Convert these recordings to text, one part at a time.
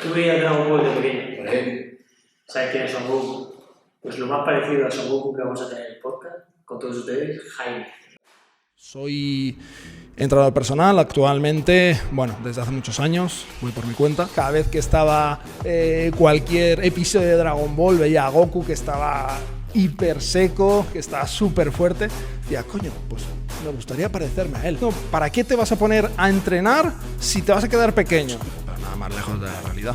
Tú veías Dragon Ball de pequeño. Hombre, ¿Sabes quién es Son Goku? Pues lo más parecido a Son Goku que vamos a tener en el podcast, con todos ustedes, Jaime. Soy entrenador personal actualmente, bueno, desde hace muchos años, voy por mi cuenta. Cada vez que estaba cualquier episodio de Dragon Ball veía a Goku que estaba hiper seco, que estaba súper fuerte. Decía, coño, pues me gustaría parecerme a él. No, ¿para qué te vas a poner a entrenar si te vas a quedar pequeño? Pero nada más lejos de la realidad.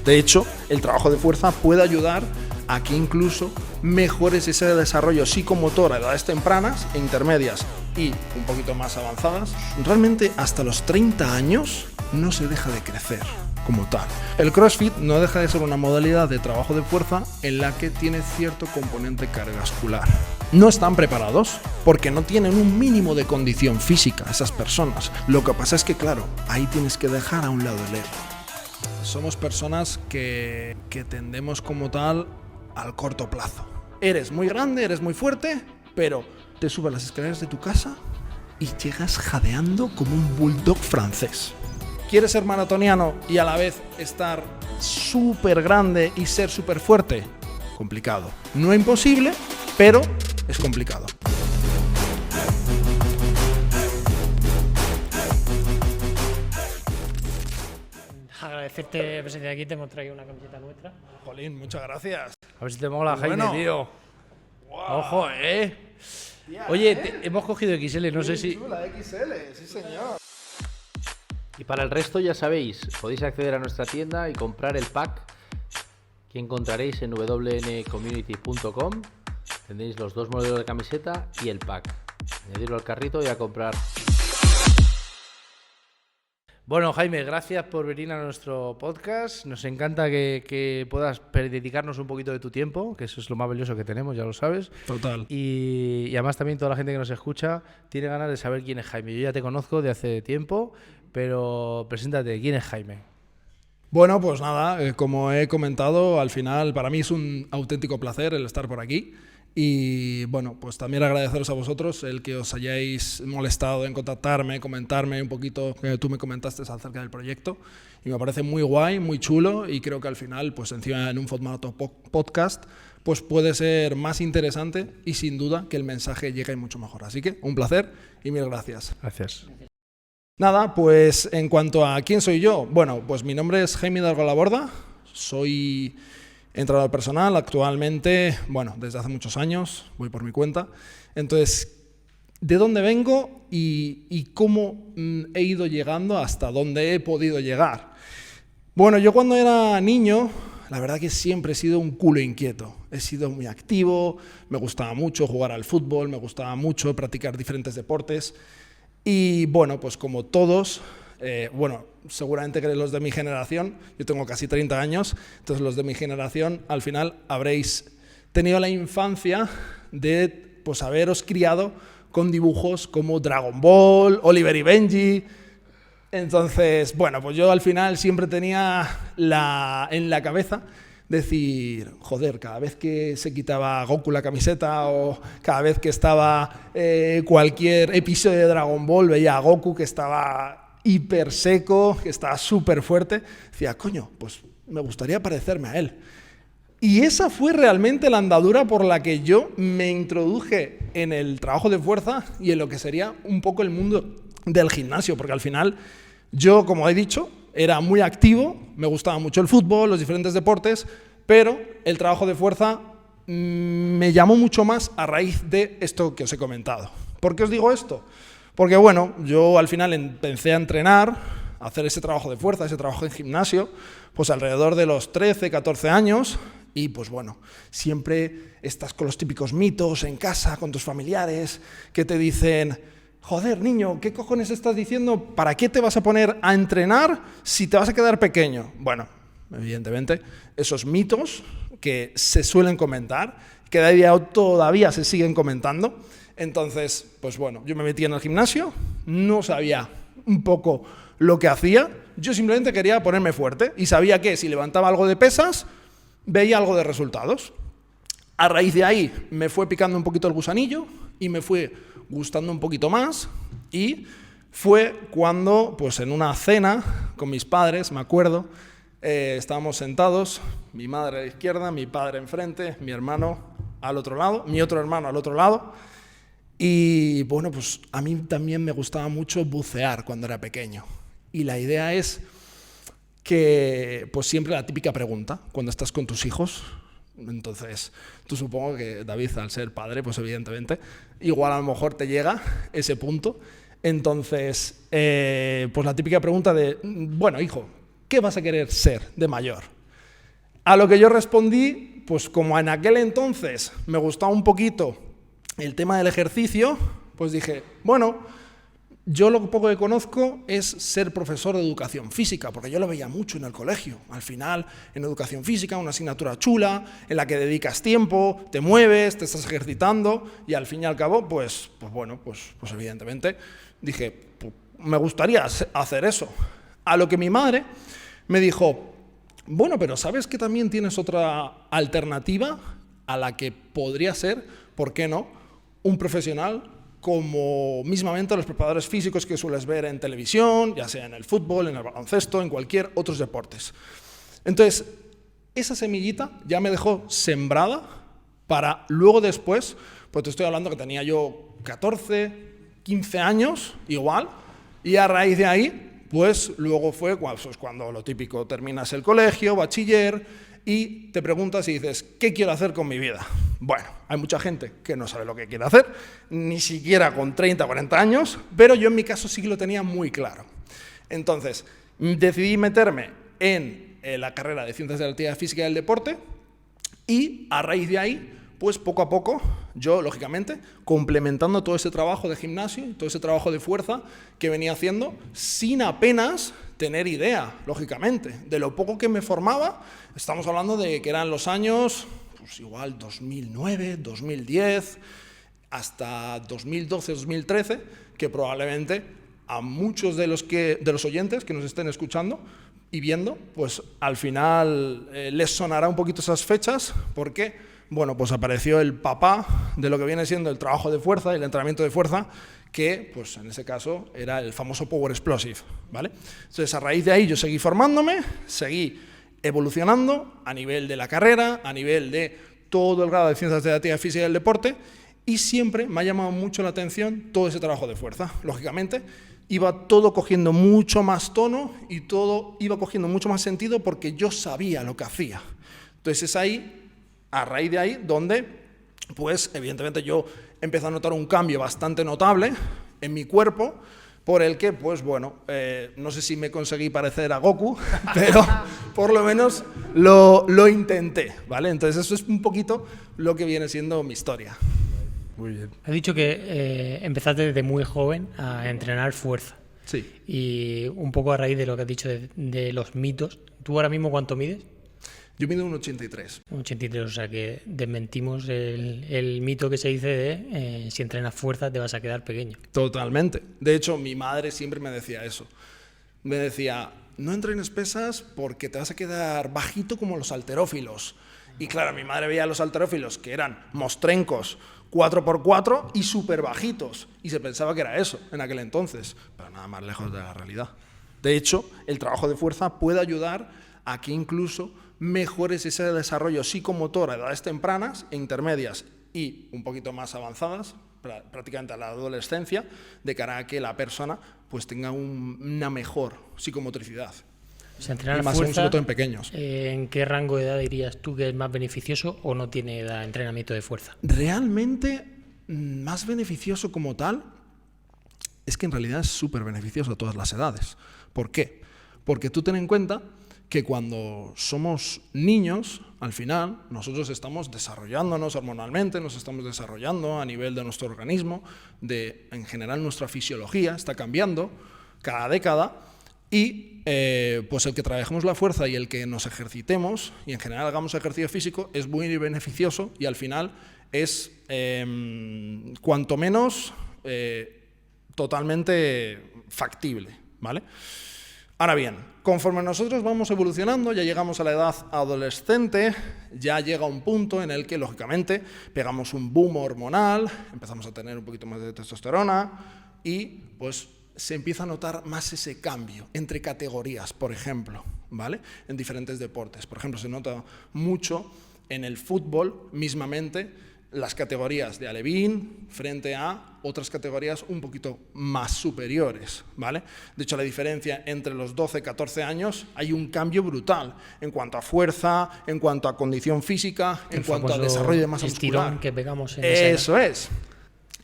De hecho, el trabajo de fuerza puede ayudar a que incluso mejores ese desarrollo psicomotor a edades tempranas e intermedias y un poquito más avanzadas. Realmente hasta los 30 años no se deja de crecer como tal. El CrossFit no deja de ser una modalidad de trabajo de fuerza en la que tiene cierto componente cardiovascular. No están preparados porque no tienen un mínimo de condición física esas personas. Lo que pasa es que, claro, ahí tienes que dejar a un lado el ego. Somos personas que tendemos como tal al corto plazo. Eres muy grande, eres muy fuerte, pero te subes las escaleras de tu casa y llegas jadeando como un bulldog francés. ¿Quieres ser maratoniano y a la vez estar súper grande y ser súper fuerte? Complicado. No imposible, pero es complicado. Agradecerte la presencia aquí, te hemos traído una camiseta nuestra. Jolín, muchas gracias. A ver si te mola, Jaime, Bueno. tío. Wow. Ojo, Oye, hemos cogido XL, no sé si... La XL, sí señor. Y para el resto ya sabéis, podéis acceder a nuestra tienda y comprar el pack que encontraréis en wncommunity.com. Tendréis los dos modelos de camiseta y el pack. Añadirlo al carrito y a comprar. Bueno, Jaime, gracias por venir a nuestro podcast. Nos encanta que puedas dedicarnos un poquito de tu tiempo, que eso es lo más valioso que tenemos, ya lo sabes. Total. Y además también toda la gente que nos escucha tiene ganas de saber quién es Jaime. Yo ya te conozco de hace tiempo, pero preséntate, ¿quién es Jaime? Bueno, pues nada, como he comentado, al final para mí es un auténtico placer el estar por aquí. Y bueno, pues también agradeceros a vosotros el que os hayáis molestado en contactarme, comentarme un poquito, que tú me comentaste acerca del proyecto. Y me parece muy guay, muy chulo, y creo que al final, pues encima en un formato podcast, pues puede ser más interesante y sin duda que el mensaje llegue mucho mejor. Así que un placer y mil gracias. Gracias. Nada, pues en cuanto a quién soy yo, bueno, pues mi nombre es Jaime Hidalgo Laborda, soy entrenador personal actualmente, bueno, desde hace muchos años, voy por mi cuenta. Entonces, ¿de dónde vengo y cómo he ido llegando hasta dónde he podido llegar? Bueno, yo cuando era niño, la verdad que siempre he sido un culo inquieto. He sido muy activo, me gustaba mucho jugar al fútbol, me gustaba mucho practicar diferentes deportes. Y bueno, pues como todos, seguramente que los de mi generación, yo tengo casi 30 años, entonces los de mi generación al final habréis tenido la infancia de pues haberos criado con dibujos como Dragon Ball, Oliver y Benji. Entonces, bueno, pues yo al final siempre tenía en la cabeza decir, joder, cada vez que se quitaba Goku la camiseta o cada vez que estaba cualquier episodio de Dragon Ball veía a Goku que estaba hiper seco, que estaba súper fuerte. Decía, coño, pues me gustaría parecerme a él. Y esa fue realmente la andadura por la que yo me introduje en el trabajo de fuerza y en lo que sería un poco el mundo del gimnasio, porque al final yo, como he dicho, era muy activo, me gustaba mucho el fútbol, los diferentes deportes, pero el trabajo de fuerza me llamó mucho más a raíz de esto que os he comentado. ¿Por qué os digo esto? Porque bueno, yo al final empecé a entrenar, a hacer ese trabajo de fuerza, ese trabajo en gimnasio, pues alrededor de los 13, 14 años, y pues bueno, siempre estás con los típicos mitos en casa, con tus familiares, que te dicen, joder, niño, ¿qué cojones estás diciendo? ¿Para qué te vas a poner a entrenar si te vas a quedar pequeño? Bueno, evidentemente, esos mitos que se suelen comentar, que de día todavía se siguen comentando. Entonces, pues bueno, yo me metí en el gimnasio, no sabía un poco lo que hacía, yo simplemente quería ponerme fuerte y sabía que si levantaba algo de pesas, veía algo de resultados. A raíz de ahí me fue picando un poquito el gusanillo y me fue gustando un poquito más, y fue cuando, pues en una cena con mis padres, me acuerdo, Estábamos sentados, mi madre a la izquierda, mi padre enfrente, mi hermano al otro lado, mi otro hermano al otro lado. Y bueno, pues a mí también me gustaba mucho bucear cuando era pequeño. Y la idea es que, pues siempre la típica pregunta, cuando estás con tus hijos, entonces tú supongo que, David, al ser padre, pues evidentemente, igual a lo mejor te llega ese punto. Entonces, pues la típica pregunta de, bueno, hijo, ¿qué vas a querer ser de mayor? A lo que yo respondí, pues como en aquel entonces me gustaba un poquito el tema del ejercicio, pues dije, bueno, yo lo poco que conozco es ser profesor de educación física, porque yo lo veía mucho en el colegio. Al final, en educación física, una asignatura chula, en la que dedicas tiempo, te mueves, te estás ejercitando, y al fin y al cabo, pues evidentemente, dije, pues, me gustaría hacer eso. A lo que mi madre me dijo, bueno, pero ¿sabes que también tienes otra alternativa a la que podría ser, por qué no, un profesional como mismamente los preparadores físicos que sueles ver en televisión, ya sea en el fútbol, en el baloncesto, en cualquier otros deportes? Entonces, esa semillita ya me dejó sembrada para luego después, pues te estoy hablando que tenía yo 14, 15 años, igual, y a raíz de ahí, pues luego fue cuando lo típico, terminas el colegio, bachiller, y te preguntas y dices, ¿qué quiero hacer con mi vida? Bueno, hay mucha gente que no sabe lo que quiere hacer, ni siquiera con 30 o 40 años, pero yo en mi caso sí que lo tenía muy claro. Entonces, decidí meterme en la carrera de Ciencias de la Actividad Física y del Deporte, y a raíz de ahí, pues poco a poco, yo, lógicamente, complementando todo ese trabajo de gimnasio, todo ese trabajo de fuerza que venía haciendo, sin apenas tener idea, lógicamente, de lo poco que me formaba. Estamos hablando de que eran los años, pues igual 2009, 2010, hasta 2012, 2013, que probablemente a muchos de los oyentes que nos estén escuchando y viendo, pues al final les sonará un poquito esas fechas, porque bueno, pues apareció el papá de lo que viene siendo el trabajo de fuerza y el entrenamiento de fuerza, que pues en ese caso era el famoso Power Explosive, ¿vale? Entonces, a raíz de ahí yo seguí formándome, seguí evolucionando a nivel de la carrera, a nivel de todo el grado de Ciencias de la Actividad Física y del Deporte, y siempre me ha llamado mucho la atención todo ese trabajo de fuerza. Lógicamente, iba todo cogiendo mucho más tono y todo iba cogiendo mucho más sentido porque yo sabía lo que hacía. Entonces, es ahí, a raíz de ahí, donde, pues, evidentemente yo empecé a notar un cambio bastante notable en mi cuerpo, por el que, pues, bueno, no sé si me conseguí parecer a Goku, pero por lo menos lo intenté, ¿vale? Entonces, eso es un poquito lo que viene siendo mi historia. Muy bien. Has dicho que empezaste desde muy joven a entrenar fuerza. Sí. Y un poco a raíz de lo que has dicho de los mitos. ¿Tú ahora mismo cuánto mides? Yo mido un 83. Un 83, o sea que desmentimos el mito que se dice de si entrenas fuerza te vas a quedar pequeño. Totalmente. De hecho, mi madre siempre me decía eso. Me decía, no entrenes pesas porque te vas a quedar bajito como los halterófilos. Y claro, mi madre veía a los halterófilos que eran mostrencos, 4x4 y súper bajitos. Y se pensaba que era eso en aquel entonces. Pero nada más lejos de la realidad. De hecho, el trabajo de fuerza puede ayudar a que incluso mejores ese desarrollo psicomotor a edades tempranas e intermedias y un poquito más avanzadas, prácticamente a la adolescencia, de cara a que la persona pues tenga una mejor psicomotricidad. O sea, entrenar y más fuerza, sobre todo en pequeños. ¿En qué rango de edad dirías tú que es más beneficioso o no tiene edad entrenamiento de fuerza? Realmente más beneficioso como tal es que en realidad es súper beneficioso a todas las edades. ¿Por qué? Porque tú ten en cuenta que cuando somos niños, al final, nosotros estamos desarrollándonos hormonalmente, nos estamos desarrollando a nivel de nuestro organismo, en general nuestra fisiología está cambiando cada década, y pues el que trabajemos la fuerza y el que nos ejercitemos, y en general hagamos ejercicio físico, es muy beneficioso y al final es, cuanto menos, totalmente factible, ¿vale? Ahora bien, conforme nosotros vamos evolucionando, ya llegamos a la edad adolescente, ya llega un punto en el que, lógicamente, pegamos un boom hormonal, empezamos a tener un poquito más de testosterona y, pues, se empieza a notar más ese cambio entre categorías, por ejemplo, ¿vale? En diferentes deportes. Por ejemplo, se nota mucho en el fútbol mismamente las categorías de alevín frente a otras categorías un poquito más superiores, ¿vale? De hecho, la diferencia entre los 12 y 14 años hay un cambio brutal en cuanto a fuerza, en cuanto a condición física, en cuanto a desarrollo de masa muscular. Que pegamos en esa edad.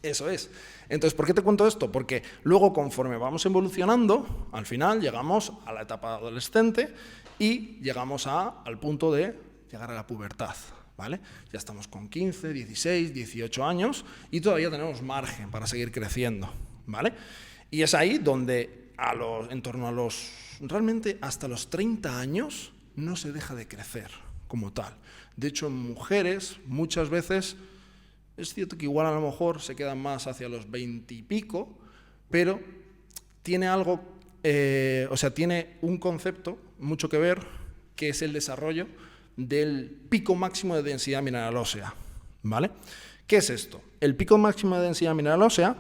Eso es. Entonces, ¿por qué te cuento esto? Porque luego, conforme vamos evolucionando, al final llegamos a la etapa adolescente y llegamos al punto de llegar a la pubertad, ¿vale? Ya estamos con 15, 16, 18 años y todavía tenemos margen para seguir creciendo, ¿vale? Y es ahí donde en torno a realmente hasta los 30 años no se deja de crecer como tal. De hecho, en mujeres muchas veces es cierto que igual a lo mejor se quedan más hacia los 20 y pico, pero tiene algo, tiene un concepto mucho que ver, que es el desarrollo del pico máximo de densidad mineral ósea, ¿vale? ¿Qué es esto? El pico máximo de densidad mineral ósea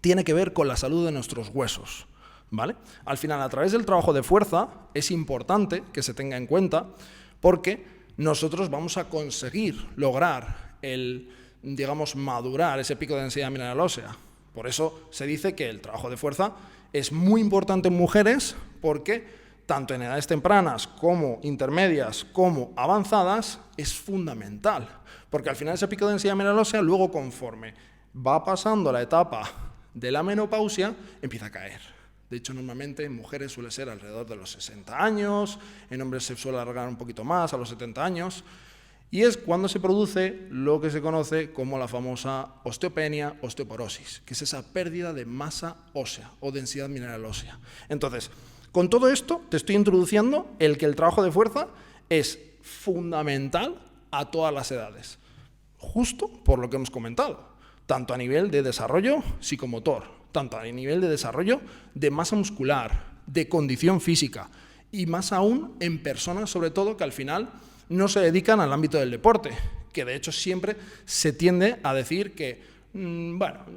tiene que ver con la salud de nuestros huesos, ¿vale? Al final, a través del trabajo de fuerza, es importante que se tenga en cuenta porque nosotros vamos a conseguir lograr madurar ese pico de densidad mineral ósea. Por eso se dice que el trabajo de fuerza es muy importante en mujeres porque tanto en edades tempranas como intermedias como avanzadas es fundamental. Porque al final ese pico de densidad mineral ósea luego conforme va pasando la etapa de la menopausia empieza a caer. De hecho, normalmente en mujeres suele ser alrededor de los 60 años, en hombres se suele alargar un poquito más, a los 70 años. Y es cuando se produce lo que se conoce como la famosa osteopenia, osteoporosis, que es esa pérdida de masa ósea o densidad mineral ósea. Entonces, con todo esto te estoy introduciendo que el trabajo de fuerza es fundamental a todas las edades, justo por lo que hemos comentado, tanto a nivel de desarrollo psicomotor, tanto a nivel de desarrollo de masa muscular, de condición física y más aún en personas sobre todo que al final no se dedican al ámbito del deporte, que de hecho siempre se tiende a decir que,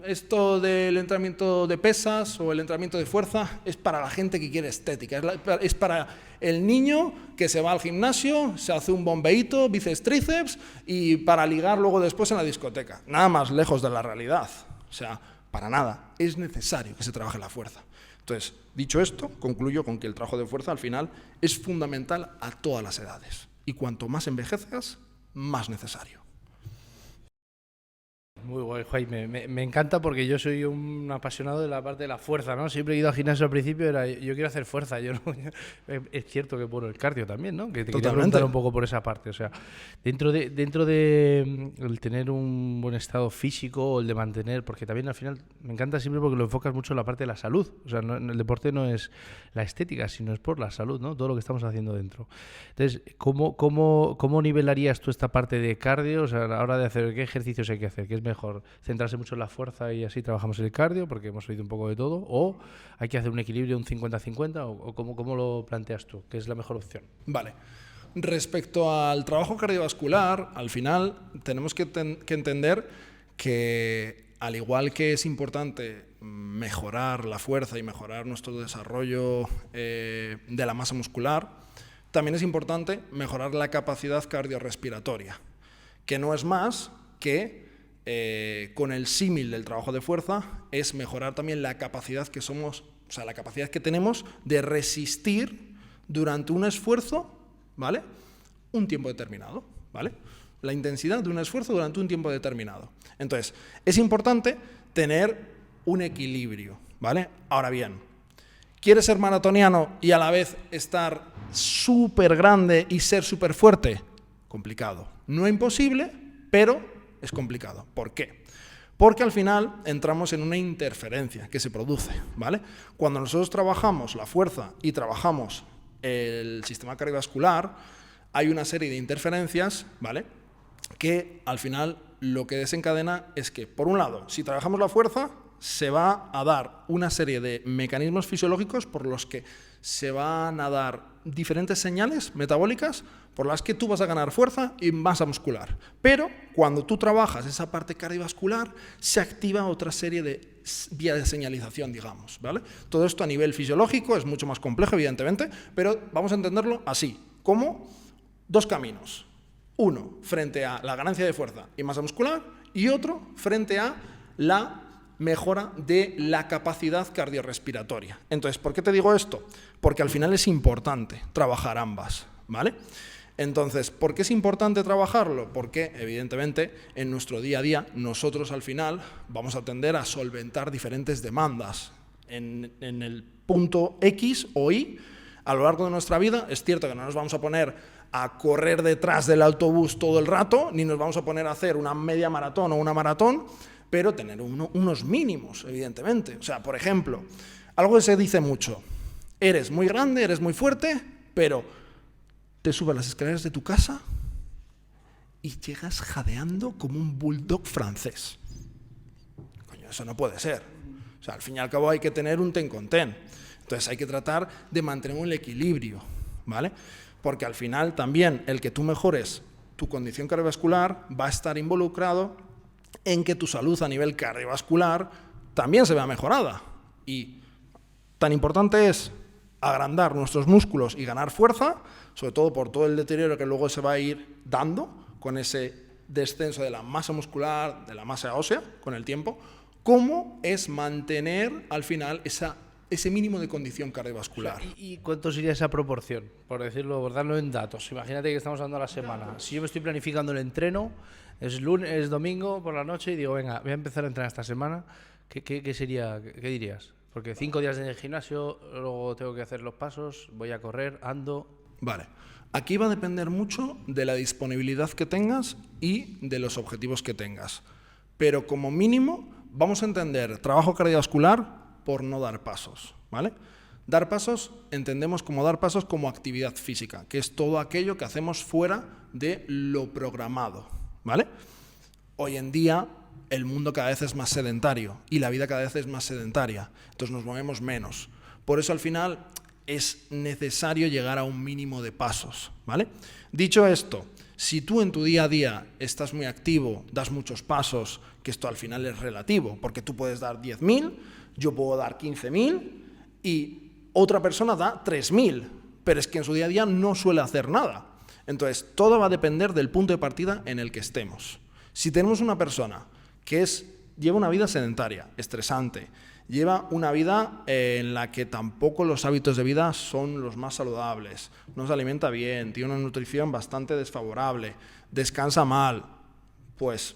esto del entrenamiento de pesas o el entrenamiento de fuerza es para la gente que quiere estética, es para el niño que se va al gimnasio, se hace un bombeíto, bíceps, tríceps y para ligar luego después en la discoteca. Nada más lejos de la realidad, o sea, para nada, es necesario que se trabaje la fuerza. Entonces, dicho esto, concluyo con que el trabajo de fuerza al final es fundamental a todas las edades. Y cuanto más envejezcas, más necesario. Muy guay, Jaime. Me encanta porque yo soy un apasionado de la parte de la fuerza, ¿no? Siempre he ido al gimnasio al principio, yo quiero hacer fuerza. Es cierto que el cardio también, ¿no? Que te quería preguntar un poco por esa parte. O sea, dentro de el tener un buen estado físico o el de mantener, porque también al final me encanta siempre porque lo enfocas mucho en la parte de la salud. O sea, el deporte no es la estética, sino es por la salud, ¿no? Todo lo que estamos haciendo dentro. Entonces, ¿cómo nivelarías tú esta parte de cardio? O sea, a la hora de hacer, ¿qué ejercicios hay que hacer? ¿Qué es mejor centrarse mucho en la fuerza y así trabajamos el cardio porque hemos oído un poco de todo, o hay que hacer un equilibrio, un 50-50, o cómo lo planteas tú? ¿Qué es la mejor opción? Vale. Respecto al trabajo cardiovascular, al final tenemos que entender que al igual que es importante mejorar la fuerza y mejorar nuestro desarrollo de la masa muscular, también es importante mejorar la capacidad cardiorrespiratoria, que no es más que con el símil del trabajo de fuerza, es mejorar también la capacidad que la capacidad que tenemos de resistir durante un esfuerzo, ¿vale? Un tiempo determinado, ¿vale? La intensidad de un esfuerzo durante un tiempo determinado. Entonces, es importante tener un equilibrio, ¿vale? Ahora bien, ¿quieres ser maratoniano y a la vez estar súper grande y ser súper fuerte? Complicado. No imposible, pero es complicado. ¿Por qué? Porque al final entramos en una interferencia que se produce, ¿vale? Cuando nosotros trabajamos la fuerza y trabajamos el sistema cardiovascular, hay una serie de interferencias, ¿vale? Que al final lo que desencadena es que, por un lado, si trabajamos la fuerza, se va a dar una serie de mecanismos fisiológicos por los que se van a dar diferentes señales metabólicas por las que tú vas a ganar fuerza y masa muscular. Pero cuando tú trabajas esa parte cardiovascular, se activa otra serie de vía de señalización, digamos, ¿vale? Todo esto a nivel fisiológico es mucho más complejo, evidentemente, pero vamos a entenderlo así, como dos caminos. Uno frente a la ganancia de fuerza y masa muscular y otro frente a la mejora de la capacidad cardiorrespiratoria. Entonces, ¿por qué te digo esto? Porque al final es importante trabajar ambas, ¿vale? Entonces, ¿por qué es importante trabajarlo? Porque, evidentemente, en nuestro día a día, nosotros al final vamos a tender a solventar diferentes demandas. En el punto X o Y, a lo largo de nuestra vida, es cierto que no nos vamos a poner a correr detrás del autobús todo el rato, ni nos vamos a poner a hacer una media maratón o una maratón, pero tener unos mínimos, evidentemente. O sea, por ejemplo, algo que se dice mucho, eres muy grande, eres muy fuerte, pero te subes las escaleras de tu casa y llegas jadeando como un bulldog francés. Coño, eso no puede ser. O sea, al fin y al cabo hay que tener un ten con ten. Entonces hay que tratar de mantener un equilibrio, ¿vale? Porque al final también el que tú mejores tu condición cardiovascular va a estar involucrado en que tu salud a nivel cardiovascular también se vea mejorada. Y tan importante es agrandar nuestros músculos y ganar fuerza, sobre todo por todo el deterioro que luego se va a ir dando con ese descenso de la masa muscular, de la masa ósea con el tiempo, como es mantener al final ese mínimo de condición cardiovascular. ¿Y cuánto sería esa proporción? Por decirlo, por darlo en datos. Imagínate que estamos hablando a la semana. Si yo me estoy planificando el entreno, es lunes, es domingo por la noche y digo, venga, voy a empezar a entrenar esta semana, ¿qué sería, qué dirías? Porque 5 días en el gimnasio, luego tengo que hacer los pasos, voy a correr, ando. Vale. Aquí va a depender mucho de la disponibilidad que tengas y de los objetivos que tengas. Pero como mínimo vamos a entender trabajo cardiovascular por no dar pasos, ¿vale? Dar pasos, entendemos como dar pasos como actividad física, que es todo aquello que hacemos fuera de lo programado, ¿vale? Hoy en día el mundo cada vez es más sedentario y la vida cada vez es más sedentaria, entonces nos movemos menos. Por eso al final es necesario llegar a un mínimo de pasos, ¿vale? Dicho esto, si tú en tu día a día estás muy activo, das muchos pasos, que esto al final es relativo, porque tú puedes dar 10.000, yo puedo dar 15.000 y otra persona da 3.000, pero es que en su día a día no suele hacer nada. Entonces, todo va a depender del punto de partida en el que estemos. Si tenemos una persona que lleva una vida sedentaria, estresante, lleva una vida en la que tampoco los hábitos de vida son los más saludables, no se alimenta bien, tiene una nutrición bastante desfavorable, descansa mal, pues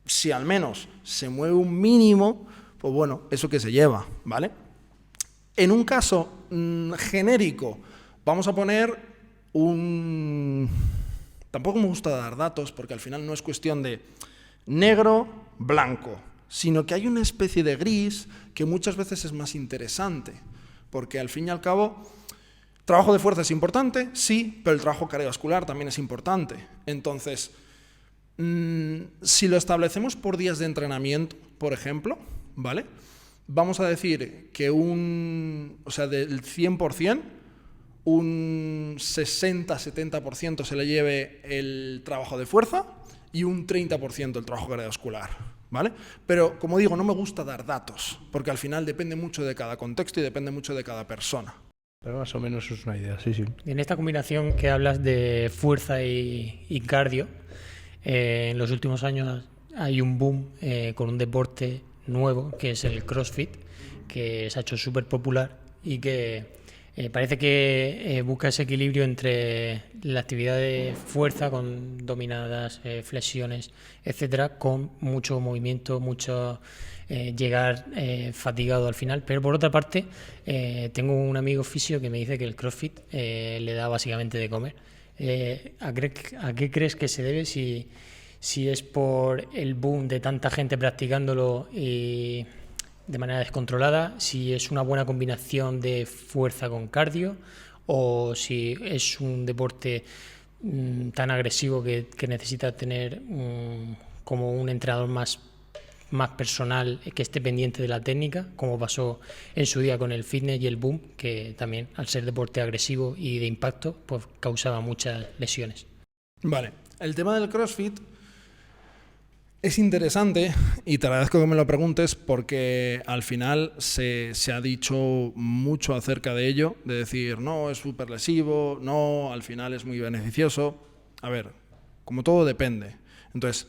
si al menos se mueve un mínimo, pues bueno, eso que se lleva, ¿vale? En un caso genérico, vamos a poner tampoco me gusta dar datos porque al final no es cuestión de negro, blanco, sino que hay una especie de gris que muchas veces es más interesante, porque al fin y al cabo, trabajo de fuerza es importante, sí, pero el trabajo cardiovascular también es importante. Entonces, si lo establecemos por días de entrenamiento, por ejemplo, ¿vale? Vamos a decir que del 100%, un 60-70% se le lleve el trabajo de fuerza y un 30% el trabajo cardiovascular, ¿vale? Pero, como digo, no me gusta dar datos, porque al final depende mucho de cada contexto y depende mucho de cada persona. Pero más o menos es una idea, sí, sí. En esta combinación que hablas de fuerza y cardio, en los últimos años hay un boom con un deporte nuevo, que es el CrossFit, que se ha hecho súper popular y que parece que busca ese equilibrio entre la actividad de fuerza con dominadas, flexiones, etcétera, con mucho movimiento, mucho llegar fatigado al final. Pero por otra parte, tengo un amigo fisio que me dice que el CrossFit le da básicamente de comer. ¿A qué crees que se debe? Si es por el boom de tanta gente practicándolo y de manera descontrolada, si es una buena combinación de fuerza con cardio, o si es un deporte tan agresivo que necesita tener como un entrenador más personal que esté pendiente de la técnica, como pasó en su día con el fitness y el boom, que también al ser deporte agresivo y de impacto pues causaba muchas lesiones. Vale, el tema del CrossFit Es interesante y te agradezco que me lo preguntes porque al final se ha dicho mucho acerca de ello, de decir, no, es súper lesivo, no, al final es muy beneficioso. A ver, como todo depende. Entonces,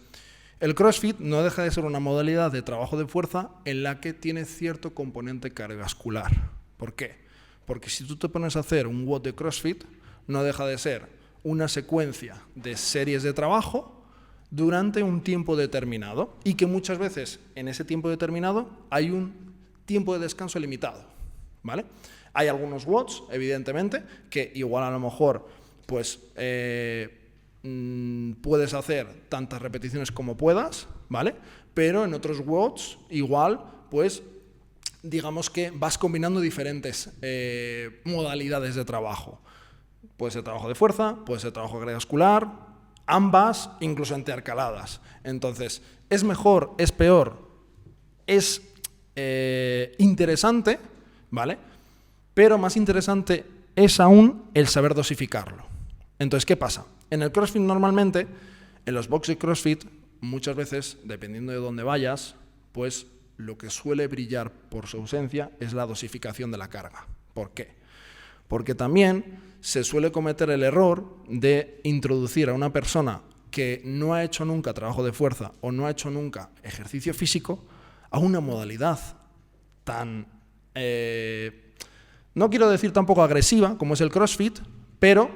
el CrossFit no deja de ser una modalidad de trabajo de fuerza en la que tiene cierto componente cardiovascular. ¿Por qué? Porque si tú te pones a hacer un WOD de CrossFit, no deja de ser una secuencia de series de trabajo durante un tiempo determinado y que muchas veces en ese tiempo determinado hay un tiempo de descanso limitado, ¿vale? Hay algunos WODs, evidentemente, que igual a lo mejor pues, puedes hacer tantas repeticiones como puedas, ¿vale? Pero en otros WODs igual pues digamos que vas combinando diferentes modalidades de trabajo. Puede ser trabajo de fuerza, puede ser trabajo cardiovascular, ambas, incluso intercaladas. Entonces, ¿es mejor? ¿Es peor? Es interesante, ¿vale? Pero más interesante es aún el saber dosificarlo. Entonces, ¿qué pasa? En el CrossFit normalmente, en los boxes de CrossFit, muchas veces, dependiendo de dónde vayas, pues lo que suele brillar por su ausencia es la dosificación de la carga. ¿Por qué? Porque también se suele cometer el error de introducir a una persona que no ha hecho nunca trabajo de fuerza o no ha hecho nunca ejercicio físico a una modalidad tan, no quiero decir tampoco agresiva como es el CrossFit, pero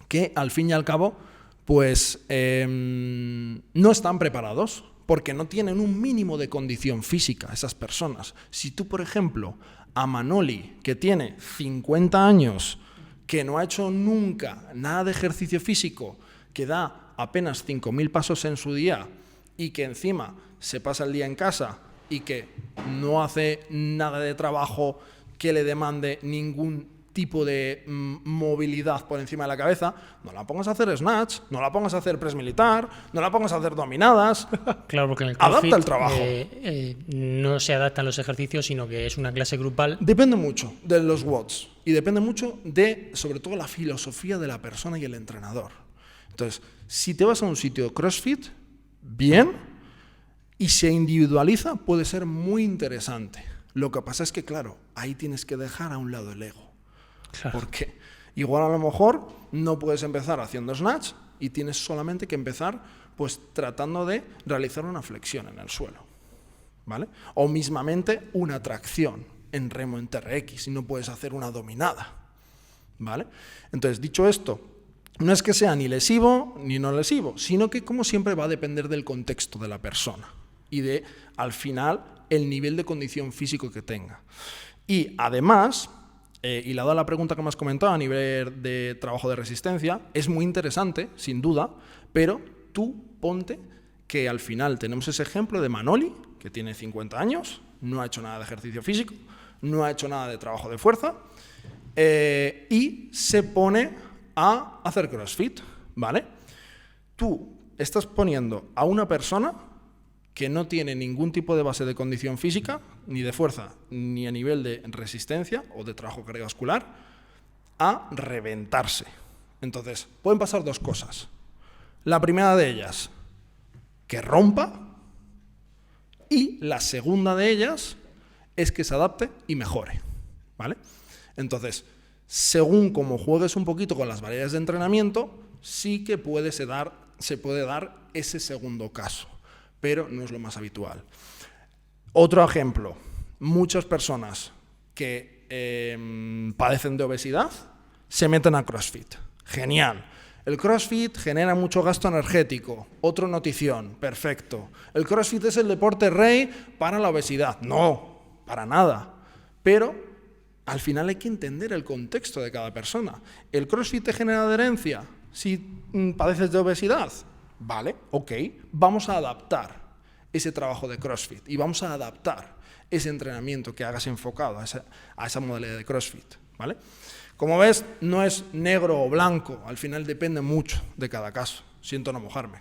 que al fin y al cabo pues no están preparados porque no tienen un mínimo de condición física esas personas. Si tú, por ejemplo, a Manoli, que tiene 50 años, que no ha hecho nunca nada de ejercicio físico, que da apenas 5.000 pasos en su día y que encima se pasa el día en casa y que no hace nada de trabajo que le demande ningún tipo de movilidad por encima de la cabeza, no la pongas a hacer snatch, no la pongas a hacer press militar, no la pongas a hacer dominadas. Claro, porque en el CrossFit adapta el trabajo. No se adaptan los ejercicios, sino que es una clase grupal. Depende mucho de los WODs y depende mucho de, sobre todo, la filosofía de la persona y el entrenador. Entonces, si te vas a un sitio CrossFit, bien, y se individualiza, puede ser muy interesante. Lo que pasa es que, claro, ahí tienes que dejar a un lado el ego. Claro. Porque igual a lo mejor no puedes empezar haciendo snatch y tienes solamente que empezar pues tratando de realizar una flexión en el suelo, ¿vale? O mismamente una tracción en remo en TRX y no puedes hacer una dominada, ¿vale? Entonces, dicho esto, no es que sea ni lesivo ni no lesivo, sino que como siempre va a depender del contexto de la persona y de, al final, el nivel de condición físico que tenga. Y además, y la la pregunta que me has comentado a nivel de trabajo de resistencia, es muy interesante, sin duda, pero tú ponte que al final tenemos ese ejemplo de Manoli, que tiene 50 años, no ha hecho nada de ejercicio físico, no ha hecho nada de trabajo de fuerza, y se pone a hacer CrossFit, ¿vale? Tú estás poniendo a una persona que no tiene ningún tipo de base de condición física, ni de fuerza, ni a nivel de resistencia o de trabajo cardiovascular, a reventarse. Entonces, pueden pasar dos cosas. La primera de ellas, que rompa, y la segunda de ellas es que se adapte y mejore, ¿vale? Entonces, según como juegues un poquito con las variedades de entrenamiento, sí que se puede dar ese segundo caso, pero no es lo más habitual. Otro ejemplo, muchas personas que padecen de obesidad se meten a CrossFit. Genial. El CrossFit genera mucho gasto energético. Otra notición, perfecto. El CrossFit es el deporte rey para la obesidad. No, para nada. Pero al final hay que entender el contexto de cada persona. ¿El CrossFit te genera adherencia si padeces de obesidad? Vale, ok. Vamos a adaptar ese trabajo de CrossFit y vamos a adaptar ese entrenamiento que hagas enfocado a esa modalidad de CrossFit, ¿vale? Como ves, no es negro o blanco, al final depende mucho de cada caso. Siento no mojarme.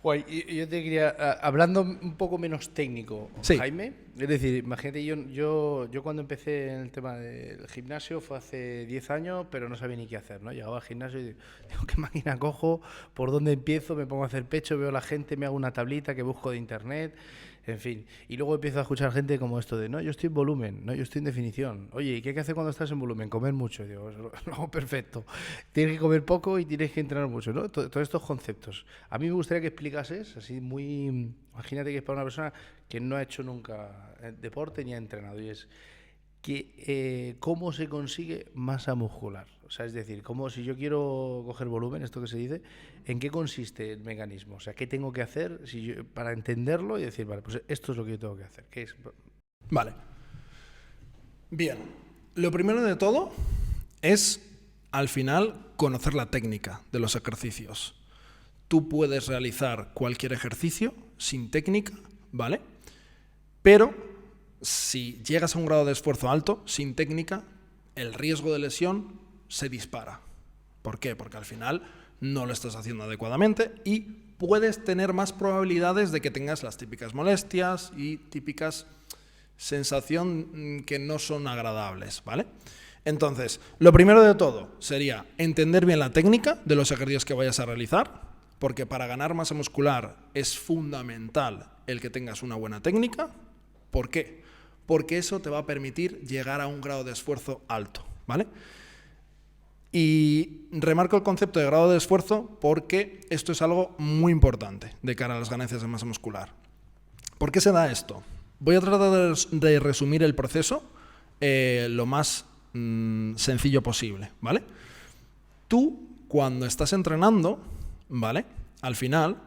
Guay, yo te quería, hablando un poco menos técnico, sí. Jaime, Es decir, imagínate, yo cuando empecé en el tema del gimnasio fue hace 10 años, pero no sabía ni qué hacer, ¿no? Llegaba al gimnasio y digo, ¿qué máquina cojo? ¿Por dónde empiezo? Me pongo a hacer pecho, veo a la gente, me hago una tablita que busco de internet, en fin. Y luego empiezo a escuchar gente como esto de, no, yo estoy en volumen, no, yo estoy en definición. Oye, ¿y qué hay que hacer cuando estás en volumen? Comer mucho. Y digo, lo hago perfecto. Tienes que comer poco y tienes que entrenar mucho, ¿no? Todos estos conceptos. A mí me gustaría que explicases, así muy... Imagínate que es para una persona que no ha hecho nunca deporte ni ha entrenado, y es que cómo se consigue masa muscular. O sea, es decir, cómo, si yo quiero coger volumen, esto que se dice, ¿en qué consiste el mecanismo? O sea, ¿qué tengo que hacer para entenderlo y decir, vale, pues esto es lo que yo tengo que hacer? ¿Qué es? Vale. Bien. Lo primero de todo es, al final, conocer la técnica de los ejercicios. Tú puedes realizar cualquier ejercicio sin técnica, ¿vale? Pero si llegas a un grado de esfuerzo alto, sin técnica, el riesgo de lesión se dispara. ¿Por qué? Porque al final no lo estás haciendo adecuadamente y puedes tener más probabilidades de que tengas las típicas molestias y típicas sensación que no son agradables, ¿vale? Entonces, lo primero de todo sería entender bien la técnica de los ejercicios que vayas a realizar, porque para ganar masa muscular es fundamental el que tengas una buena técnica. ¿Por qué? Porque eso te va a permitir llegar a un grado de esfuerzo alto, ¿vale? Y remarco el concepto de grado de esfuerzo porque esto es algo muy importante de cara a las ganancias de masa muscular. ¿Por qué se da esto? Voy a tratar de resumir el proceso lo más sencillo posible, ¿vale? Tú, cuando estás entrenando, ¿vale? Al final,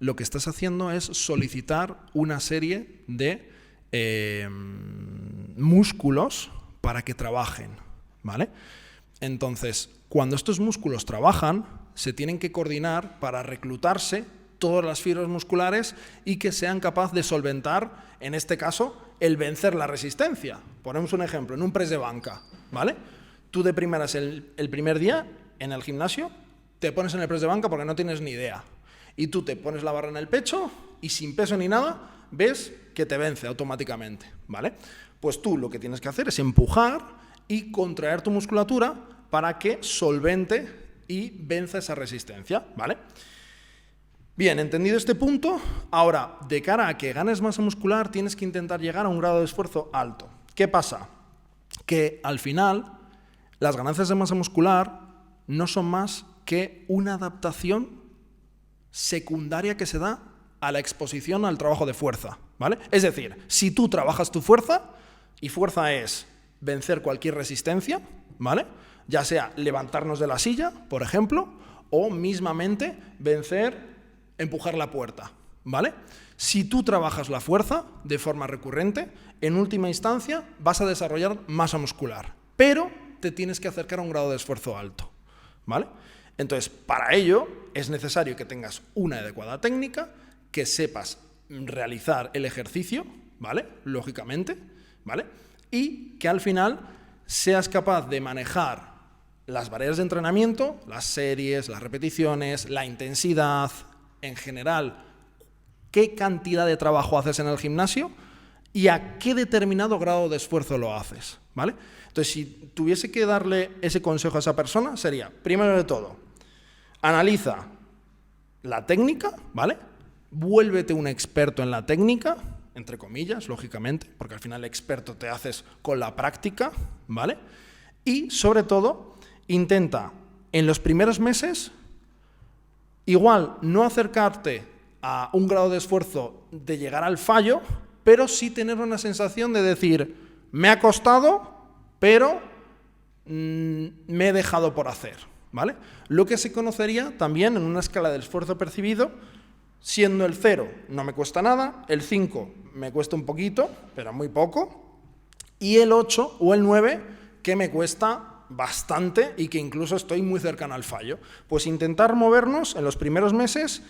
lo que estás haciendo es solicitar una serie de músculos para que trabajen, ¿vale? Entonces, cuando estos músculos trabajan, se tienen que coordinar para reclutarse todas las fibras musculares y que sean capaces de solventar, en este caso, el vencer la resistencia. Ponemos un ejemplo, en un press de banca, ¿vale? Tú de primeras el primer día en el gimnasio te pones en el press de banca porque no tienes ni idea. Y tú te pones la barra en el pecho y sin peso ni nada ves que te vence automáticamente, ¿vale? Pues tú lo que tienes que hacer es empujar y contraer tu musculatura para que solvente y venza esa resistencia, ¿vale? Bien, entendido este punto, ahora, de cara a que ganes masa muscular, tienes que intentar llegar a un grado de esfuerzo alto. ¿Qué pasa? Que al final, las ganancias de masa muscular no son más que una adaptación secundaria que se da a la exposición al trabajo de fuerza, ¿vale? Es decir, si tú trabajas tu fuerza, y fuerza es vencer cualquier resistencia, ¿vale? Ya sea levantarnos de la silla, por ejemplo, o mismamente empujar la puerta, ¿vale? Si tú trabajas la fuerza de forma recurrente, en última instancia vas a desarrollar masa muscular, pero te tienes que acercar a un grado de esfuerzo alto, ¿vale? Entonces, para ello es necesario que tengas una adecuada técnica, que sepas realizar el ejercicio, ¿vale? Lógicamente, ¿vale? Y que al final seas capaz de manejar las variables de entrenamiento, las series, las repeticiones, la intensidad, en general, qué cantidad de trabajo haces en el gimnasio y a qué determinado grado de esfuerzo lo haces, ¿vale? Entonces, si tuviese que darle ese consejo a esa persona, sería, primero de todo, analiza la técnica, ¿vale? Vuélvete un experto en la técnica, entre comillas, lógicamente, porque al final experto te haces con la práctica, ¿vale? Y, sobre todo, intenta en los primeros meses, igual, no acercarte a un grado de esfuerzo de llegar al fallo, pero sí tener una sensación de decir, me ha costado, pero me he dejado por hacer, ¿vale? Lo que se conocería también en una escala del esfuerzo percibido, siendo el 0 no me cuesta nada, el 5 me cuesta un poquito, pero muy poco, y el 8 o el 9 que me cuesta bastante y que incluso estoy muy cercano al fallo. Pues intentar movernos en los primeros meses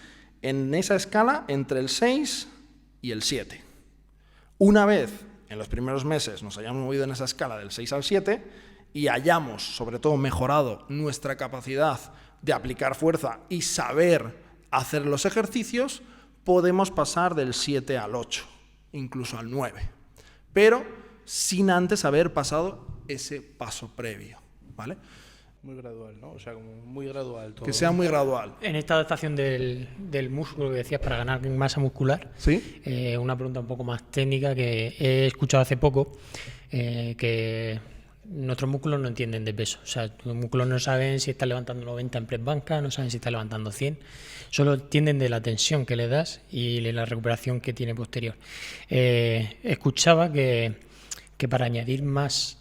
en esa escala entre el 6 y el 7. Una vez en los primeros meses nos hayamos movido en esa escala del 6 al 7 y hayamos sobre todo mejorado nuestra capacidad de aplicar fuerza y saber hacer los ejercicios, podemos pasar del 7 al 8, incluso al 9, pero sin antes haber pasado ese paso previo, ¿vale? Muy gradual, ¿no? O sea, como muy gradual todo. Que sea muy gradual. En esta adaptación del músculo que decías para ganar masa muscular, ¿Sí? una pregunta un poco más técnica que he escuchado hace poco, que nuestros músculos no entienden de peso. O sea, los músculos no saben si estás levantando 90 en press banca, no saben si estás levantando 100, solo entienden de la tensión que le das y de la recuperación que tiene posterior. Escuchaba que para añadir más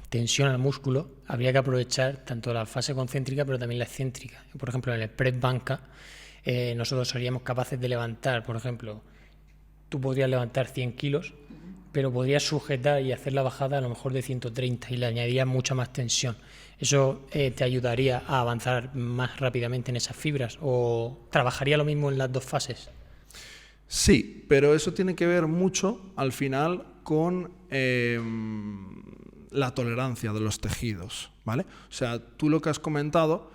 tensión al músculo habría que aprovechar tanto la fase concéntrica pero también la excéntrica. Por ejemplo, en el press banca nosotros seríamos capaces de levantar, por ejemplo, tú podrías levantar 100 kilos, pero podrías sujetar y hacer la bajada a lo mejor de 130 y le añadirías mucha más tensión. ¿Eso te ayudaría a avanzar más rápidamente en esas fibras o trabajaría lo mismo en las dos fases? Sí, pero eso tiene que ver mucho al final con la tolerancia de los tejidos, ¿vale? O sea, tú lo que has comentado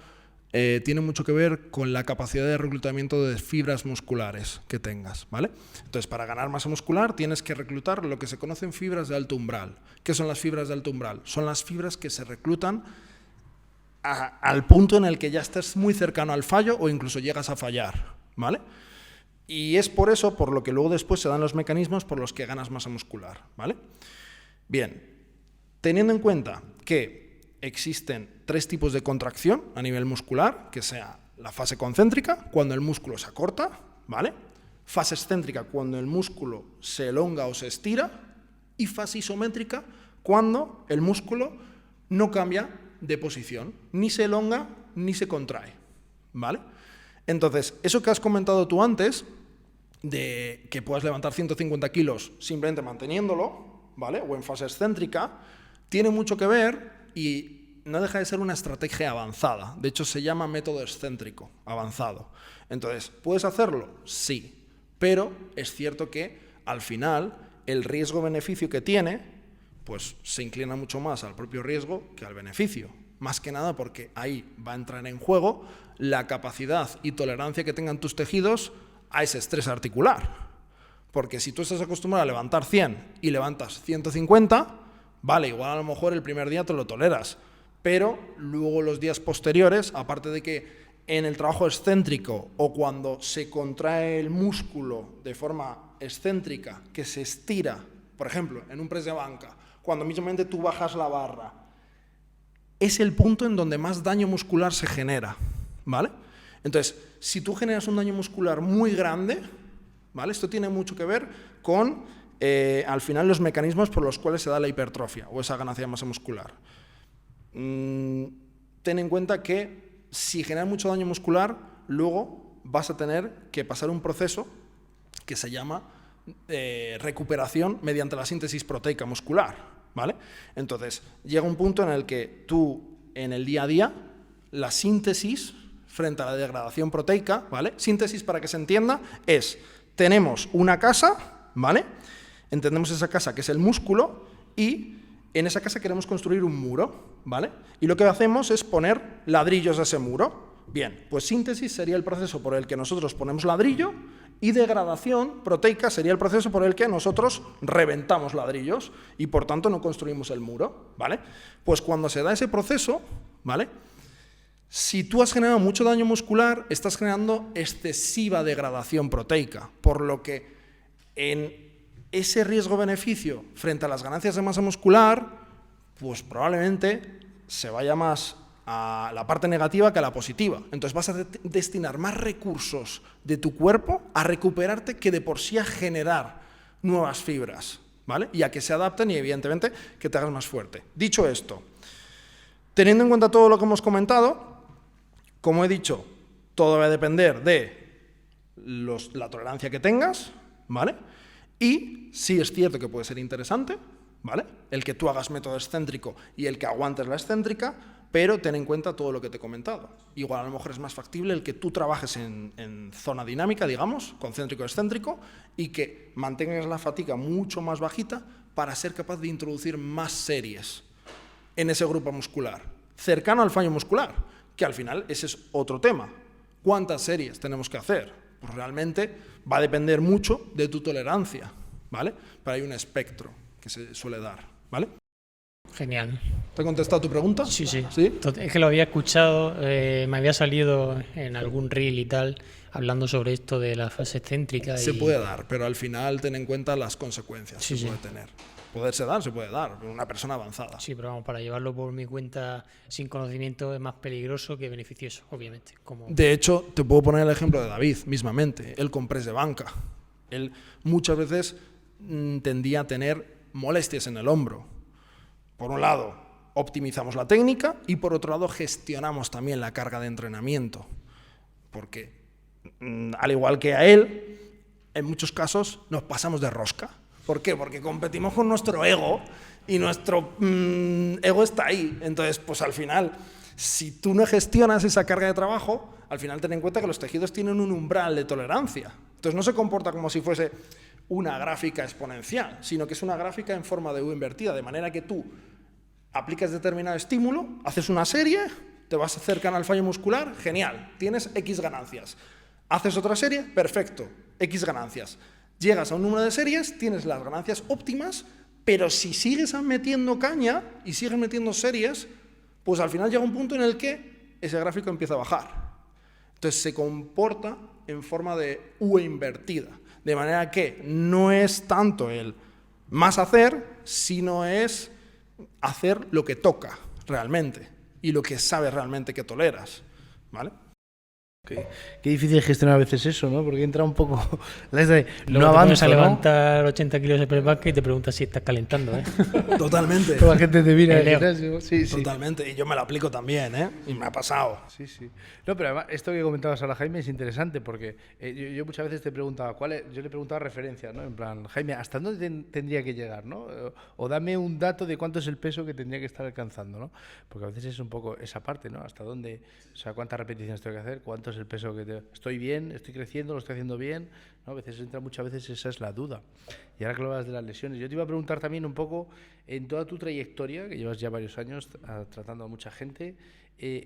tiene mucho que ver con la capacidad de reclutamiento de fibras musculares que tengas, ¿vale? Entonces, para ganar masa muscular tienes que reclutar lo que se conocen fibras de alto umbral. ¿Qué son las fibras de alto umbral? Son las fibras que se reclutan al punto en el que ya estás muy cercano al fallo o incluso llegas a fallar, ¿vale? Y es por eso por lo que luego después se dan los mecanismos por los que ganas masa muscular, ¿vale? Bien, teniendo en cuenta que existen 3 tipos de contracción a nivel muscular, que sea la fase concéntrica, cuando el músculo se acorta, ¿vale? Fase excéntrica, cuando el músculo se elonga o se estira, y fase isométrica, cuando el músculo no cambia de posición, ni se elonga ni se contrae, ¿vale? Entonces, eso que has comentado tú antes, de que puedas levantar 150 kilos simplemente manteniéndolo, ¿vale? O en fase excéntrica, tiene mucho que ver y no deja de ser una estrategia avanzada. De hecho, se llama método excéntrico avanzado. Entonces, ¿puedes hacerlo? Sí, pero es cierto que al final el riesgo-beneficio que tiene, pues se inclina mucho más al propio riesgo que al beneficio. Más que nada porque ahí va a entrar en juego la capacidad y tolerancia que tengan tus tejidos a ese estrés articular. Porque si tú estás acostumbrado a levantar 100 y levantas 150, vale, igual a lo mejor el primer día te lo toleras, pero luego los días posteriores, aparte de que en el trabajo excéntrico o cuando se contrae el músculo de forma excéntrica, que se estira, por ejemplo, en un press de banca, cuando mismamente tú bajas la barra, es el punto en donde más daño muscular se genera, ¿vale? Entonces, si tú generas un daño muscular muy grande, ¿vale? Esto tiene mucho que ver con, al final, los mecanismos por los cuales se da la hipertrofia o esa ganancia de masa muscular. Ten en cuenta que si generas mucho daño muscular, luego vas a tener que pasar un proceso que se llama recuperación mediante la síntesis proteica muscular, ¿vale? Entonces, llega un punto en el que tú, en el día a día, la síntesis frente a la degradación proteica, ¿vale? Síntesis, para que se entienda, es, tenemos una casa, ¿vale? Entendemos esa casa que es el músculo y en esa casa queremos construir un muro, ¿vale? Y lo que hacemos es poner ladrillos a ese muro. Bien, pues síntesis sería el proceso por el que nosotros ponemos ladrillo y degradación proteica sería el proceso por el que nosotros reventamos ladrillos y por tanto no construimos el muro, ¿vale? Pues cuando se da ese proceso, ¿vale? Si tú has generado mucho daño muscular, estás generando excesiva degradación proteica, por lo que en ese riesgo-beneficio frente a las ganancias de masa muscular, pues probablemente se vaya más a la parte negativa que a la positiva. Entonces vas a destinar más recursos de tu cuerpo a recuperarte que de por sí a generar nuevas fibras, ¿vale? Y a que se adapten y evidentemente que te hagas más fuerte. Dicho esto, teniendo en cuenta todo lo que hemos comentado, como he dicho, todo va a depender de la tolerancia que tengas, ¿vale? Y sí es cierto que puede ser interesante, ¿vale? El que tú hagas método excéntrico y el que aguantes la excéntrica, pero ten en cuenta todo lo que te he comentado. Igual a lo mejor es más factible el que tú trabajes en zona dinámica, digamos, concéntrico-excéntrico, y que mantengas la fatiga mucho más bajita para ser capaz de introducir más series en ese grupo muscular, cercano al fallo muscular, que al final ese es otro tema. ¿Cuántas series tenemos que hacer? Pues realmente va a depender mucho de tu tolerancia, ¿vale? Pero hay un espectro que se suele dar, ¿vale? Genial. ¿Te he contestado tu pregunta? Sí. ¿Sí? Es que lo había escuchado, me había salido en algún reel y tal, hablando sobre esto de la fase excéntrica. Se puede dar, pero al final ten en cuenta las consecuencias que Sí. puede tener. Poderse dar, se puede dar, una persona avanzada. Sí, pero vamos, para llevarlo por mi cuenta sin conocimiento es más peligroso que beneficioso, obviamente. De hecho, te puedo poner el ejemplo de David, mismamente, él con press de banca. Él muchas veces tendía a tener molestias en el hombro. Por un lado, optimizamos la técnica y por otro lado, gestionamos también la carga de entrenamiento. Porque, al igual que a él, en muchos casos nos pasamos de rosca. ¿Por qué? Porque competimos con nuestro ego y nuestro ego está ahí. Entonces, pues al final, si tú no gestionas esa carga de trabajo, al final ten en cuenta que los tejidos tienen un umbral de tolerancia. Entonces no se comporta como si fuese una gráfica exponencial, sino que es una gráfica en forma de U invertida, de manera que tú aplicas determinado estímulo, haces una serie, te vas cercano al fallo muscular, genial, tienes X ganancias. Haces otra serie, perfecto, X ganancias. Llegas a un número de series, tienes las ganancias óptimas, pero si sigues metiendo caña y sigues metiendo series, pues al final llega un punto en el que ese gráfico empieza a bajar. Entonces se comporta en forma de U invertida, de manera que no es tanto el más hacer, sino es hacer lo que toca realmente y lo que sabes realmente que toleras, ¿vale? Qué difícil gestionar a veces eso, ¿no? Porque entra un poco... Luego no te avanza, pones a ¿no? levantar 80 kilos de press banca y te preguntas si estás calentando, ¿eh? Totalmente. Toda la gente te mira El en el ego. gimnasio. Sí, sí. Totalmente. Y yo me lo aplico también, ¿eh? Y me ha pasado. Sí, sí. No, pero además, esto que comentabas ahora, Jaime, es interesante porque yo muchas veces te preguntaba, yo le preguntaba referencias, ¿no? En plan, Jaime, ¿hasta dónde tendría que llegar, ¿no? O dame un dato de cuánto es el peso que tendría que estar alcanzando, ¿no? Porque a veces es un poco esa parte, ¿no? ¿Hasta dónde, o sea, cuántas repeticiones tengo que hacer, cuánto es el peso que estoy bien, estoy creciendo, lo estoy haciendo bien, ¿no? A veces muchas veces esa es la duda. Y ahora que hablabas de las lesiones, yo te iba a preguntar también un poco, en toda tu trayectoria, que llevas ya varios años tratando a mucha gente,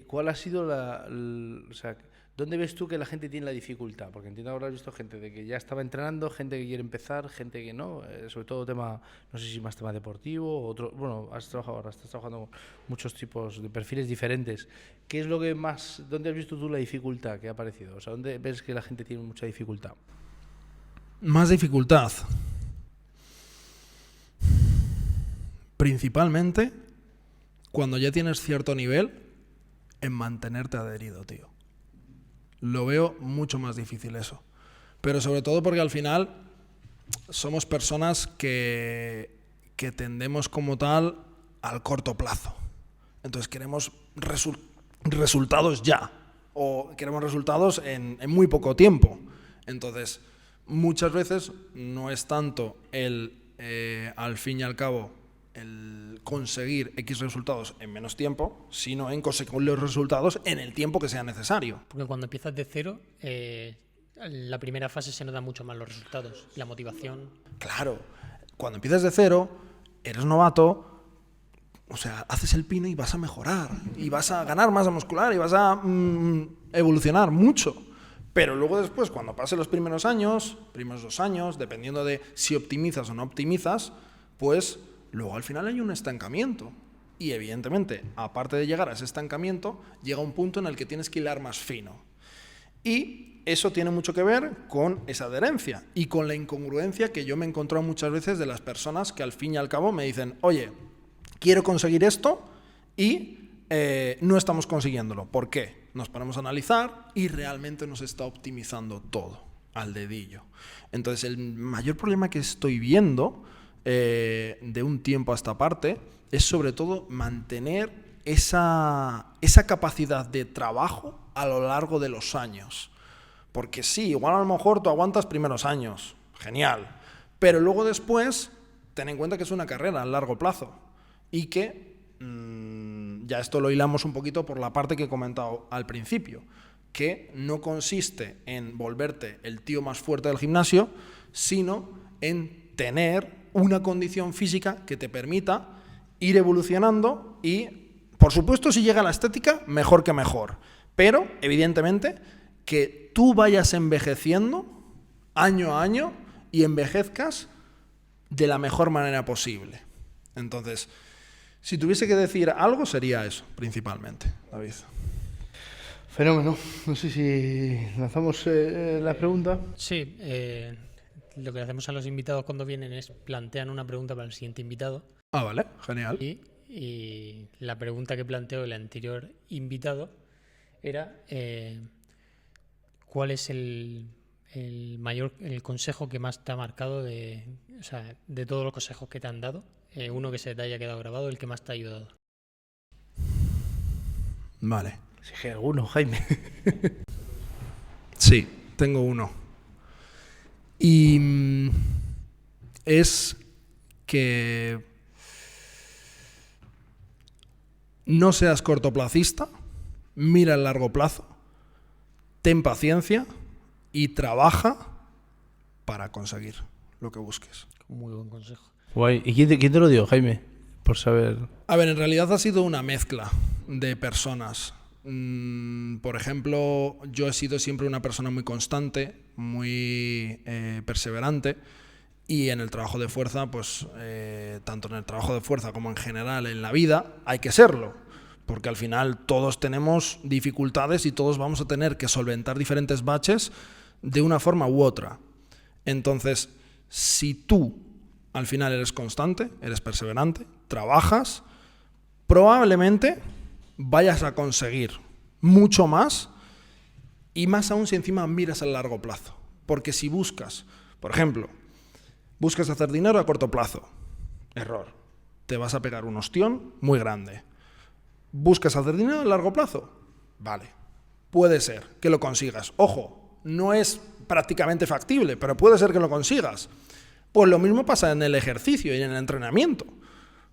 ¿cuál ha sido o sea, dónde ves tú que la gente tiene la dificultad? Porque entiendo que habrás visto gente de que ya estaba entrenando, gente que quiere empezar, gente que no, sobre todo tema, no sé si más tema deportivo, otro, bueno, estás trabajando con muchos tipos de perfiles diferentes. ¿Qué es lo que más, dónde has visto tú la dificultad que ha aparecido? O sea, ¿dónde ves que la gente tiene mucha dificultad? Más dificultad. Principalmente cuando ya tienes cierto nivel en mantenerte adherido, tío. Lo veo mucho más difícil eso. Pero sobre todo porque al final somos personas que tendemos como tal al corto plazo. Entonces queremos resultados ya. O queremos resultados en muy poco tiempo. Entonces, muchas veces no es tanto al fin y al cabo, el conseguir X resultados en menos tiempo, sino en conseguir los resultados en el tiempo que sea necesario. Porque cuando empiezas de cero, la primera fase se notan mucho más los resultados, la motivación. Claro, cuando empiezas de cero, eres novato, o sea, haces el pino y vas a mejorar, y vas a ganar masa muscular, y vas a evolucionar mucho. Pero luego después, cuando pasen los primeros 2 años, dependiendo de si optimizas o no optimizas, pues luego al final hay un estancamiento. Y evidentemente, aparte de llegar a ese estancamiento, llega un punto en el que tienes que hilar más fino. Y eso tiene mucho que ver con esa adherencia y con la incongruencia que yo me he encontrado muchas veces de las personas que al fin y al cabo me dicen, oye, quiero conseguir esto y no estamos consiguiéndolo. ¿Por qué? Nos ponemos a analizar y realmente nos está optimizando todo al dedillo. Entonces, el mayor problema que estoy viendo de un tiempo a esta parte es sobre todo mantener esa capacidad de trabajo a lo largo de los años. Porque sí, igual a lo mejor tú aguantas primeros años, genial, pero luego después ten en cuenta que es una carrera a largo plazo y que ya esto lo hilamos un poquito por la parte que he comentado al principio, que no consiste en volverte el tío más fuerte del gimnasio, sino en tener una condición física que te permita ir evolucionando y, por supuesto, si llega a la estética, mejor que mejor. Pero, evidentemente, que tú vayas envejeciendo año a año y envejezcas de la mejor manera posible. Entonces, si tuviese que decir algo, sería eso, principalmente, David. Fenómeno. No sé si lanzamos la pregunta. Sí, lo que hacemos a los invitados cuando vienen es plantean una pregunta para el siguiente invitado. Ah, vale, genial. Y la pregunta que planteó el anterior invitado era ¿cuál es el consejo que más te ha marcado de todos los consejos que te han dado? Uno que se te haya quedado grabado, el que más te ha ayudado. Vale. Si hay alguno, Jaime. Sí, tengo uno. Y es que no seas cortoplacista, mira el largo plazo, ten paciencia y trabaja para conseguir lo que busques. Muy buen consejo. Guay. ¿Y quién te lo dio, Jaime? Por saber. A ver, en realidad ha sido una mezcla de personas. Por ejemplo, yo he sido siempre una persona muy constante, muy perseverante, y en el trabajo de fuerza, pues tanto en el trabajo de fuerza como en general en la vida, hay que serlo, porque al final todos tenemos dificultades y todos vamos a tener que solventar diferentes baches de una forma u otra. Entonces, si tú al final eres constante, eres perseverante, trabajas, probablemente vayas a conseguir mucho más, y más aún si encima miras a largo plazo. Porque si buscas, por ejemplo, buscas hacer dinero a corto plazo, error, te vas a pegar un ostión muy grande. ¿Buscas hacer dinero a largo plazo? Vale, puede ser que lo consigas. Ojo, no es prácticamente factible, pero puede ser que lo consigas. Pues lo mismo pasa en el ejercicio y en el entrenamiento.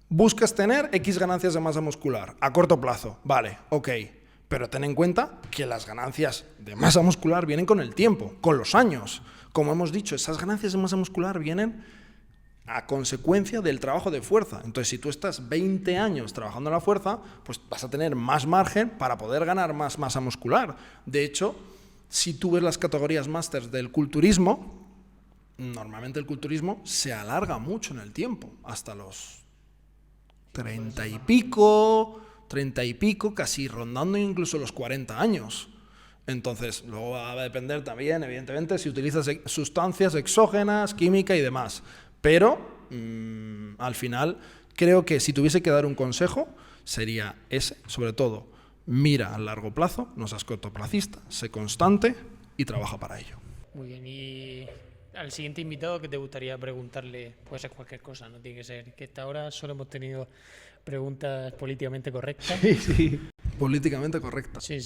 Buscas tener X ganancias de masa muscular a corto plazo. Vale, ok. Pero ten en cuenta que las ganancias de masa muscular vienen con el tiempo, con los años. Como hemos dicho, esas ganancias de masa muscular vienen a consecuencia del trabajo de fuerza. Entonces, si tú estás 20 años trabajando en la fuerza, pues vas a tener más margen para poder ganar más masa muscular. De hecho, si tú ves las categorías másters del culturismo, normalmente el culturismo se alarga mucho en el tiempo, hasta los 30 y pico, casi rondando incluso los 40 años. Entonces, luego va a depender también, evidentemente, si utilizas sustancias exógenas, química y demás. Pero, al final, creo que si tuviese que dar un consejo, sería ese, sobre todo, mira a largo plazo, no seas cortoplacista, sé constante y trabaja para ello. Muy bien, y al siguiente invitado, ¿qué te gustaría preguntarle? Puede ser cualquier cosa, no tiene que ser. Que hasta ahora solo hemos tenido preguntas políticamente correctas. Sí. Políticamente correcta. Sí,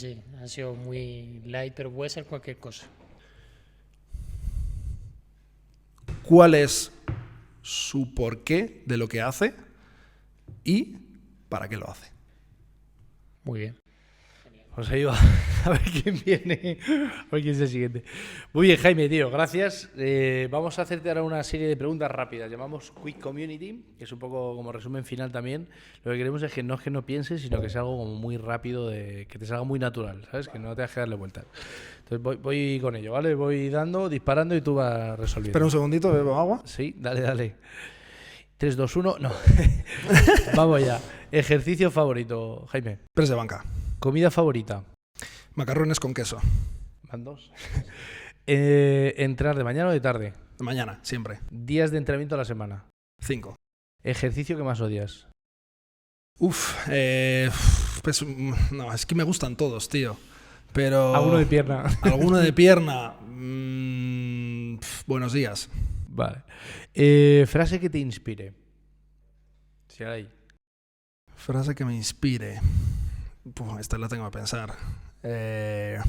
ha sido muy light, pero puede ser cualquier cosa. ¿Cuál es su porqué de lo que hace y para qué lo hace? Muy bien. Pues ahí va. A ver quién viene. A ver quién es el siguiente. Muy bien, Jaime, tío, gracias. Vamos a hacerte ahora una serie de preguntas rápidas. Llamamos Quick Community, que es un poco como resumen final también. Lo que queremos es que no pienses, sino que sea algo como muy rápido, que te salga muy natural, ¿sabes? Que no te hagas que darle vueltas. Entonces voy con ello, ¿vale? Voy disparando y tú vas resolviendo. Espera un segundito, bebo agua. Sí, dale. 3, 2, 1, no. Vamos ya. Ejercicio favorito, Jaime. Press de banca. Comida favorita. Macarrones con queso. Van 2. ¿Entrenar de mañana o de tarde? De mañana, siempre. Días de entrenamiento a la semana. 5. Ejercicio que más odias. Pues, no, es que me gustan todos, tío. Pero... Alguno de pierna. Alguno de pierna. Buenos días. Vale. Frase que te inspire. Si hay. Frase que me inspire. Esta la tengo que pensar. Le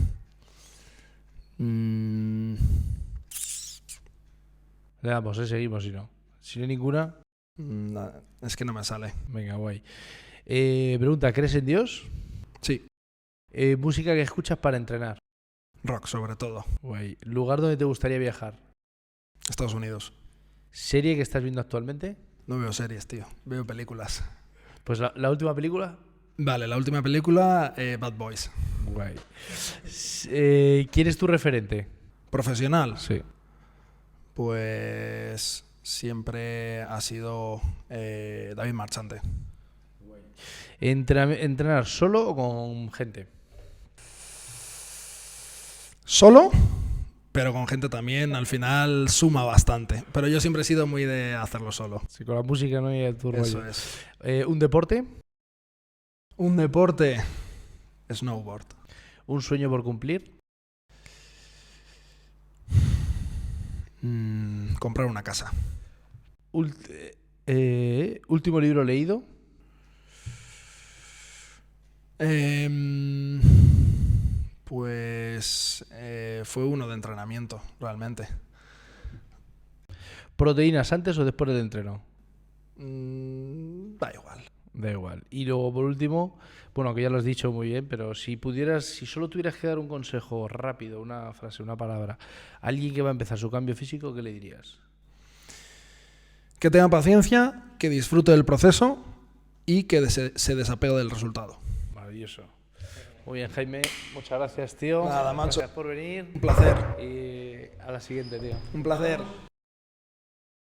damos, seguimos si no. Si no hay ninguna. No, es que no me sale. Venga, guay. Pregunta, ¿crees en Dios? Sí. Música que escuchas para entrenar. Rock, sobre todo. Guay. ¿Lugar donde te gustaría viajar? Estados Unidos. ¿Serie que estás viendo actualmente? No veo series, tío. Veo películas. Pues la última película. Vale, la última película, Bad Boys. Guay. ¿Quién es tu referente? Profesional. Sí. Pues siempre ha sido David Marchante. ¿Entrenar solo o con gente? Solo, pero con gente también, al final suma bastante. Pero yo siempre he sido muy de hacerlo solo. Sí, con la música no hay tu rollo. Eso es. ¿Un deporte? Un deporte, snowboard. ¿Un sueño por cumplir? Comprar una casa. ¿Último libro leído? Pues fue uno de entrenamiento, realmente. ¿Proteínas antes o después del entreno? Da igual. Da igual. Y luego, por último, bueno, que ya lo has dicho muy bien, pero si solo tuvieras que dar un consejo rápido, una frase, una palabra, a alguien que va a empezar su cambio físico, ¿qué le dirías? Que tenga paciencia, que disfrute del proceso y que se desapegue del resultado. Maravilloso. Muy bien, Jaime. Muchas gracias, tío. Nada, macho. Gracias por venir. Un placer. Y a la siguiente, tío. Un placer.